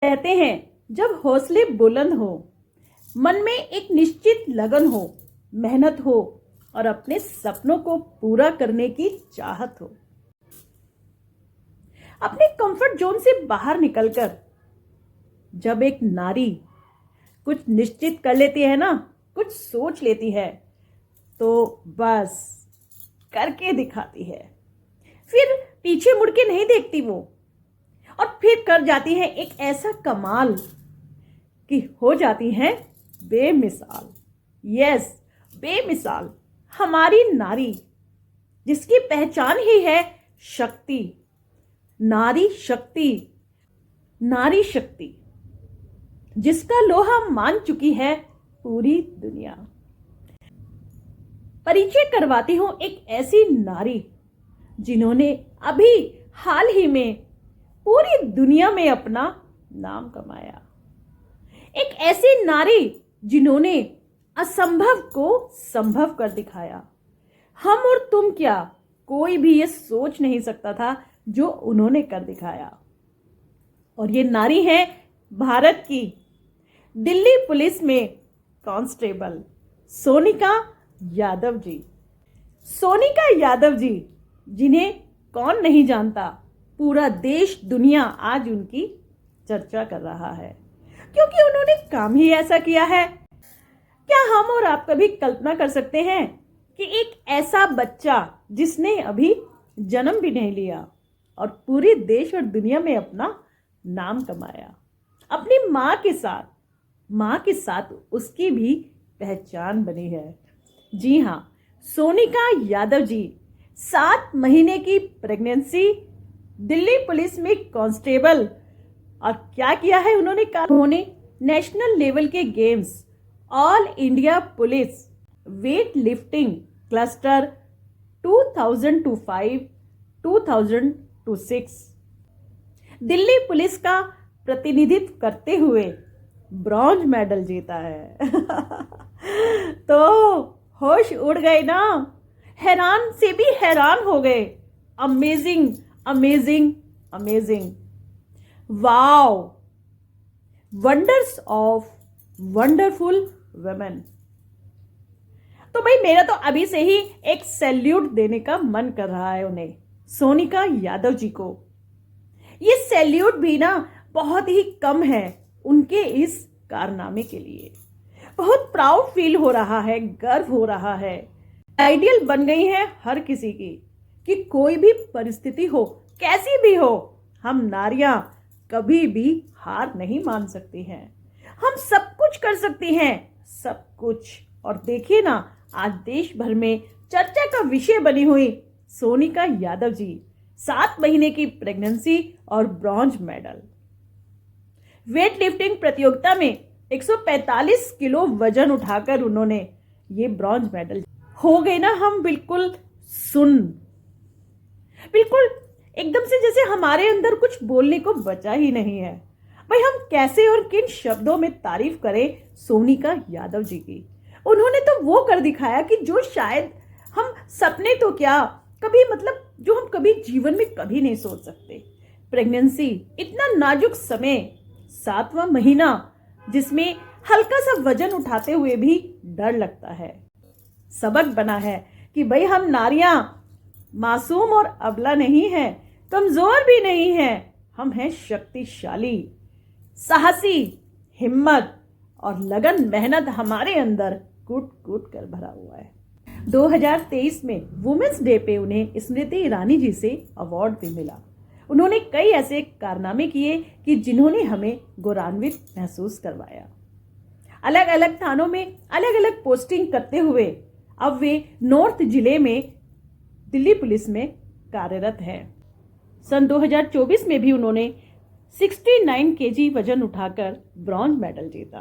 कहते हैं जब हौसले बुलंद हो, मन में एक निश्चित लगन हो, मेहनत हो और अपने सपनों को पूरा करने की चाहत हो, अपने कंफर्ट जोन से बाहर निकलकर जब एक नारी कुछ निश्चित कर लेती है ना, कुछ सोच लेती है, तो बस करके दिखाती है। फिर पीछे मुड़ के नहीं देखती वो, और फिर कर जाती है एक ऐसा कमाल कि हो जाती है बेमिसाल। यस, बेमिसाल हमारी नारी, जिसकी पहचान ही है शक्ति, नारी शक्ति, नारी शक्ति, जिसका लोहा मान चुकी है पूरी दुनिया। परिचय करवाती हूं एक ऐसी नारी जिन्होंने अभी हाल ही में पूरी दुनिया में अपना नाम कमाया। एक ऐसी नारी जिन्होंने असंभव को संभव कर दिखाया। हम और तुम क्या, कोई भी ये सोच नहीं सकता था जो उन्होंने कर दिखाया। और ये नारी है भारत की दिल्ली पुलिस में कांस्टेबल सोनिका यादव जी। सोनिका यादव जी, जिन्हें कौन नहीं जानता, पूरा देश दुनिया आज उनकी चर्चा कर रहा है, क्योंकि उन्होंने काम ही ऐसा किया है। क्या हम और आप कभी कल्पना कर सकते हैं कि एक ऐसा बच्चा जिसने अभी जन्म भी नहीं लिया और पूरे देश और दुनिया में अपना नाम कमाया, अपनी माँ के साथ उसकी भी पहचान बनी है। जी हाँ, सोनिका यादव जी 7 महीने की प्रेगनेंसी, दिल्ली पुलिस में कांस्टेबल, और क्या किया है उन्होंने नेशनल लेवल के games, all India police weight lifting cluster 2005, 2006 Delhi police का प्रतिनिधित्व करते हुए ब्रॉन्ज मेडल जीता है। तो होश उड़ गए ना, हैरान से भी हैरान हो गए। Amazing, amazing, amazing, wow, wonders of wonderful women. तो भाई मेरा तो अभी से ही एक सैल्यूट देने का मन कर रहा है उन्हें, सोनिका यादव जी को। ये सैल्यूट भी ना बहुत ही कम है उनके इस कारनामे के लिए। बहुत प्राउड फील हो रहा है, गर्व हो रहा है। आइडियल बन गई है हर किसी की कि कोई भी परिस्थिति हो, कैसी भी हो, हम नारियां कभी भी हार नहीं मान सकती हैं। हम सब कुछ कर सकती हैं, सब कुछ। और देखिए ना, आज देश भर में चर्चा का विषय बनी हुई सोनिका यादव जी, 7 महीने की प्रेगनेंसी और ब्रॉन्ज मेडल। वेट लिफ्टिंग प्रतियोगिता में 145 किलो वजन उठाकर उन्होंने ये ब्रॉन्ज मेडल। हो गए ना हम बिल्कुल बिल्कुल एकदम से, जैसे हमारे अंदर कुछ बोलने को बचा ही नहीं है। भाई हम कैसे और किन शब्दों में तारीफ करें सोनिका यादव जी की। उन्होंने तो वो कर दिखाया कि जो शायद हम सपने तो क्या कभी, मतलब जो हम कभी जीवन में कभी नहीं सोच सकते। प्रेगनेंसी, इतना नाजुक समय, 7वां महीना, जिसमें हल्का सा वजन उठाते हुए भी डर लगता है। सबक बना है कि भाई हम नारियां मासूम और अबला नहीं हैं, कमजोर भी नहीं हैं। हम हैं शक्तिशाली, साहसी, हिम्मत और लगन, मेहनत हमारे अंदर कूट कूट कर भरा हुआ है। 2023 में वुमेन्स डे पे उन्हें स्मृति ईरानी जी से अवार्ड भी मिला। उन्होंने कई ऐसे कारनामे किए कि जिन्होंने हमें गौरवान्वित महसूस करवाया। अलग अलग थानों में अलग अलग पोस्टिंग करते हुए अब वे नॉर्थ जिले में दिल्ली पुलिस में कार्यरत हैं। सन 2024 में भी उन्होंने 69 केजी वजन उठाकर ब्रॉन्ज मेडल जीता।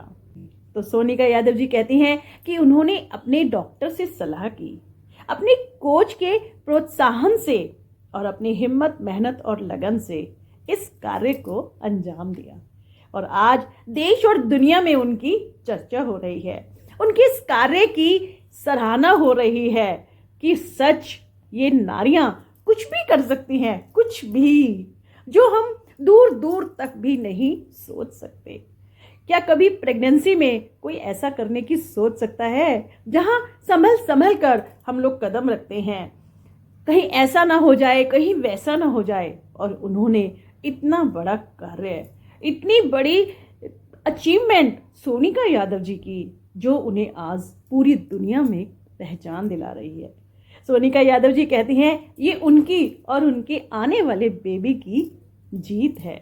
तो सोनिका यादव जी कहती हैं कि उन्होंने अपने डॉक्टर से सलाह की, अपने कोच के प्रोत्साहन से और अपनी हिम्मत, मेहनत और लगन से इस कार्य को अंजाम दिया। और आज देश और दुनिया में उनकी चर्चा हो रही है, उनके इस कार्य की सराहना हो रही है कि सच ये नारियां कुछ भी कर सकती हैं, कुछ भी। जो हम दूर दूर तक भी नहीं सोच सकते। क्या कभी प्रेगनेंसी में कोई ऐसा करने की सोच सकता है जहां संभल संभल कर हम लोग कदम रखते हैं, कहीं ऐसा ना हो जाए, कहीं वैसा ना हो जाए। और उन्होंने इतना बड़ा कार्य, इतनी बड़ी अचीवमेंट सोनिका यादव जी की, जो उन्हें आज पूरी दुनिया में पहचान दिला रही है। सोनिका यादव जी कहती हैं ये उनकी और उनके आने वाले बेबी की जीत है।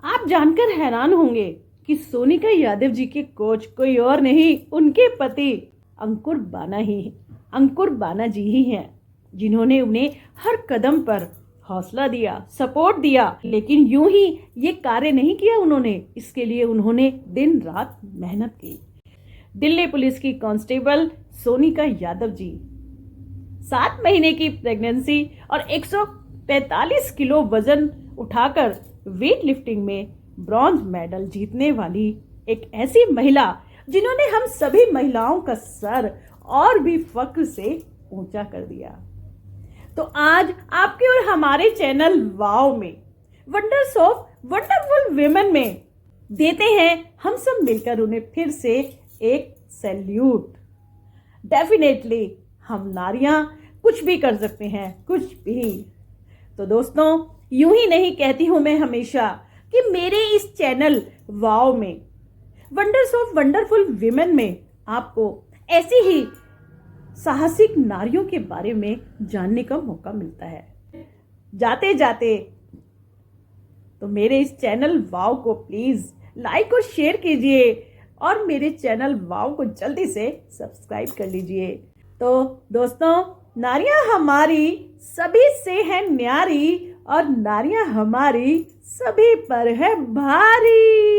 आप जानकर हैरान होंगे कि सोनिका यादव जी के कोच कोई और नहीं, उनके पति अंकुर बाना जी ही हैं, जिन्होंने उन्हें हर कदम पर हौसला दिया, सपोर्ट दिया। लेकिन यूं ही ये कार्य नहीं किया उन्होंने, इसके लिए उन्होंने दिन रात मेहनत की। दिल्ली पुलिस की कांस्टेबल सोनिका यादव जी 7 महीने की प्रेगनेंसी और 145 किलो वजन उठाकर वेट लिफ्टिंग में ब्रॉन्ज मेडल जीतने वाली एक ऐसी महिला, जिन्होंने हम सभी महिलाओं का सर और भी फख्र से ऊंचा कर दिया। तो आज आपके और हमारे चैनल वाव में वंडर्स ऑफ वंडरफुल विमेन में देते हैं हम सब मिलकर उन्हें फिर से एक सैल्यूट। डेफिनेटली हम नारियां कुछ भी कर सकते हैं, कुछ भी। तो दोस्तों, यूं ही नहीं कहती हूं मैं हमेशा कि मेरे इस चैनल वाव में वंडर्स ऑफ वंडरफुल विमेन में आपको ऐसी ही साहसिक नारियों के बारे में जानने का मौका मिलता है। जाते जाते तो मेरे इस चैनल वाव को प्लीज लाइक और शेयर कीजिए और मेरे चैनल वाव को जल्दी से सब्सक्राइब कर लीजिए। तो दोस्तों, नारियां हमारी सभी से है न्यारी और नारियां हमारी सभी पर है भारी।